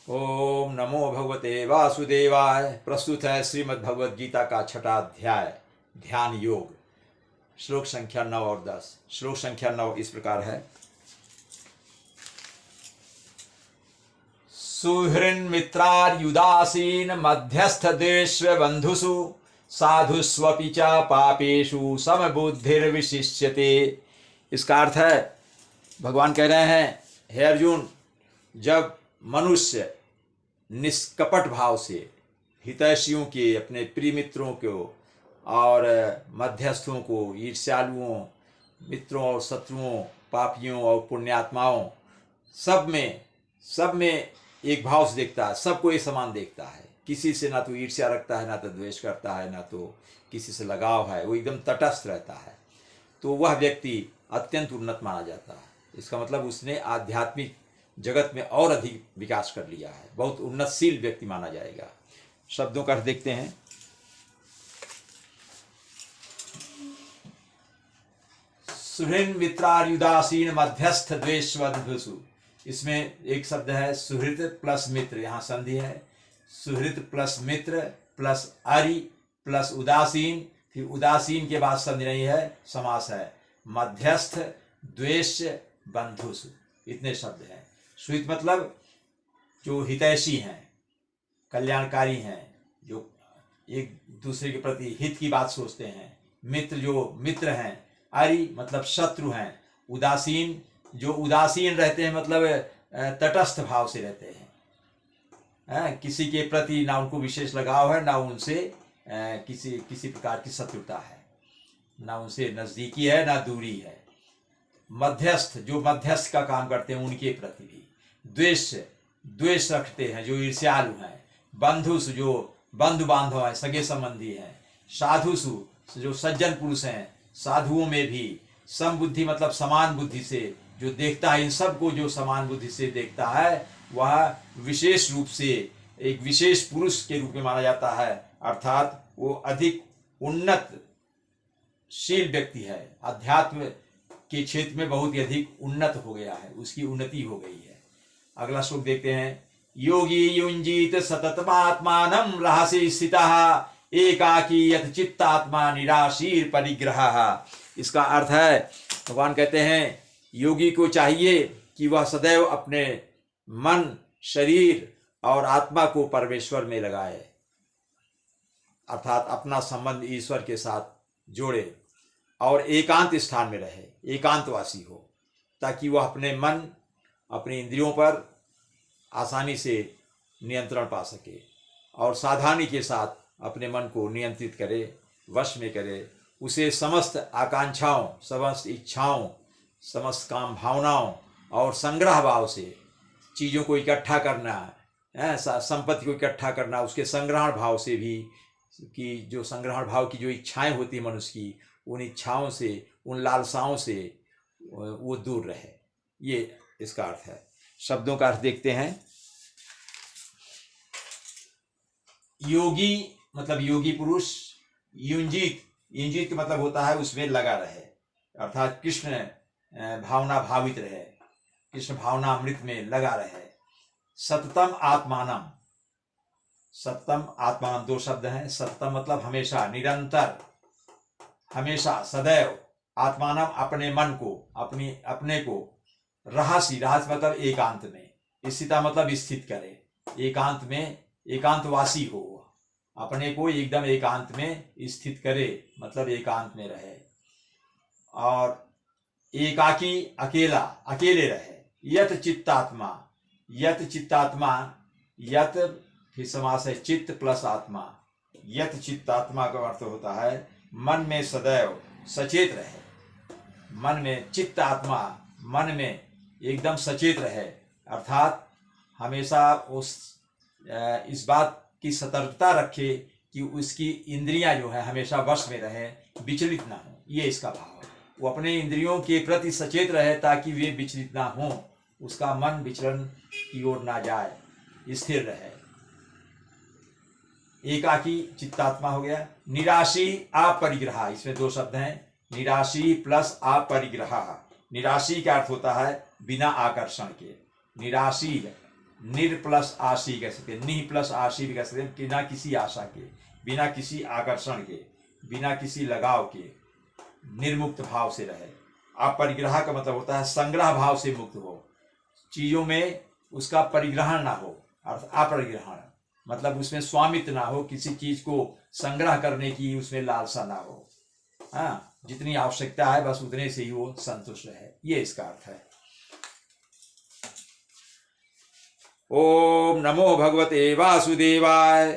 ओम नमो भगवते वासुदेवाय। प्रस्तुत है श्रीमद् भगवद गीता का छठा अध्याय ध्यान योग। श्लोक संख्या 9 और 10। श्लोक संख्या 9 इस प्रकार है। सुहृन्मित्रार्युदासीन मध्यस्थ देश्व बंधुषु साधुस्वपि च पापेषु समबुद्धिर्विशिष्यते। इसका अर्थ है, भगवान कह रहे हैं, हे अर्जुन, जब मनुष्य निष्कपट भाव से हितैषियों के, अपने प्रिय मित्रों को और मध्यस्थों को, ईर्ष्यालुओं, मित्रों और शत्रुओं, पापियों और पुण्यात्माओं, सब में एक भाव से देखता है, सबको एक समान देखता है। किसी से ना तो ईर्ष्या रखता है, ना तो द्वेष करता है, ना तो किसी से लगाव है, वो एकदम तटस्थ रहता है। तो वह व्यक्ति अत्यंत उन्नत माना जाता है। इसका मतलब उसने आध्यात्मिक जगत में और अधिक विकास कर लिया है, बहुत उन्नतशील व्यक्ति माना जाएगा। शब्दों का अर्थ देखते हैं। सुहृन् मित्रार्युदासीन मध्यस्थ द्वेषवधुषु। इसमें एक शब्द है सुहृत प्लस मित्र, यहाँ संधि है। सुहृत प्लस मित्र प्लस अरि प्लस उदासीन, फिर उदासीन के बाद संधि नहीं है, समास है। मध्यस्थ द्वेष बंधुषु, इतने शब्द हैं। सुहित मतलब जो हितैषी हैं, कल्याणकारी हैं, जो एक दूसरे के प्रति हित की बात सोचते हैं। मित्र जो मित्र हैं। अरि मतलब शत्रु हैं। उदासीन जो उदासीन रहते हैं, मतलब तटस्थ भाव से रहते हैं। किसी के प्रति ना उनको विशेष लगाव है, ना उनसे किसी प्रकार की शत्रुता है, ना उनसे नजदीकी है, ना दूरी है। मध्यस्थ जो मध्यस्थ का काम करते हैं, उनके प्रति भी द्वेष रखते हैं, जो ईर्ष्यालु हैं। बंधुसु जो बंधु बांधव हैं, सगे संबंधी हैं। साधुसु जो सज्जन पुरुष हैं, साधुओं में भी। समबुद्धि मतलब समान बुद्धि से जो देखता है, इन सबको जो समान बुद्धि से देखता है, वह विशेष रूप से एक विशेष पुरुष के रूप में माना जाता है। अर्थात वो अधिक उन्नतशील व्यक्ति है, अध्यात्म के क्षेत्र में बहुत ही अधिक उन्नत हो गया है, उसकी उन्नति हो गई है। अगला श्लोक देखते हैं। योगी युंजीत सततमात्मानं रहसि स्थितः एकाकी यत चित्तात्मा निराशीर परिग्रहः। इसका अर्थ है, भगवान कहते हैं, योगी को चाहिए कि वह सदैव अपने मन, शरीर और आत्मा को परमेश्वर में लगाए, अर्थात अपना संबंध ईश्वर के साथ जोड़े और एकांत स्थान में रहे, एकांतवासी हो, ताकि वह अपने मन, अपनी इंद्रियों पर आसानी से नियंत्रण पा सके और सावधानी के साथ अपने मन को नियंत्रित करे, वश में करे। उसे समस्त आकांक्षाओं, समस्त इच्छाओं, समस्त काम भावनाओं और संग्रह भाव से चीज़ों को इकट्ठा करना, संपत्ति को इकट्ठा करना, उसके संग्रहण भाव से भी, कि जो संग्रहण भाव की जो इच्छाएं होती है मनुष्य की, उन इच्छाओं से, उन लालसाओं से वो दूर रहे। ये इसका अर्थ है। शब्दों का अर्थ देखते हैं। योगी मतलब योगी पुरुष। युंजीत, युंजीत का मतलब होता है उसमें लगा रहे, अर्थात कृष्ण भावना भावित रहे, कृष्ण भावना अमृत में लगा रहे। सततम आत्मानम, सततम आत्मानम दो शब्द हैं। सततम मतलब हमेशा, निरंतर, हमेशा, सदैव। आत्मानम अपने मन को, अपने को। रहसि, रहस मतलब एकांत में। स्थिता मतलब स्थित करे, एकांत में, एकांतवासी हो, अपने को एकदम एकांत में स्थित करे, मतलब एकांत में रहे। और एकाकी अकेला, अकेले रहे। यत चित्तात्मा, यत चित्तात्मा, यत फिर समास है चित्त प्लस आत्मा। यत चित्तात्मा का अर्थ होता है मन में सदैव सचेत रहे, मन में, चित्त आत्मा मन में एकदम सचेत रहे, अर्थात हमेशा इस बात की सतर्कता रखे कि उसकी इंद्रियां जो है हमेशा वश में रहे, विचलित ना हो। ये इसका भाव है। वो अपने इंद्रियों के प्रति सचेत रहे ताकि वे विचलित ना हो, उसका मन विचलन की ओर ना जाए, स्थिर रहे। एकाकी चित्तात्मा हो गया। निराशी अपरिग्रह, इसमें दो शब्द हैं, निराशी प्लस अपरिग्रह। निराशी का अर्थ होता है बिना आकर्षण के। निराशी निर प्लस आशी कह सकते हैं, निह प्लस आशी भी कह सकते हैं, बिना किसी आशा के, बिना किसी आकर्षण के, बिना किसी लगाव के निर्मुक्त भाव से रहे। अपरिग्रह का मतलब होता है संग्रह भाव से मुक्त हो, चीजों में उसका परिग्रहण ना हो, अर्थ अपरिग्रहण मतलब उसमें स्वामित्व ना हो, किसी चीज को संग्रह करने की उसमें लालसा ना हो। हाँ, जितनी आवश्यकता है बस उतने से ही वो संतुष्ट है, ये इसका अर्थ है। ओम नमो भगवते वासुदेवाय।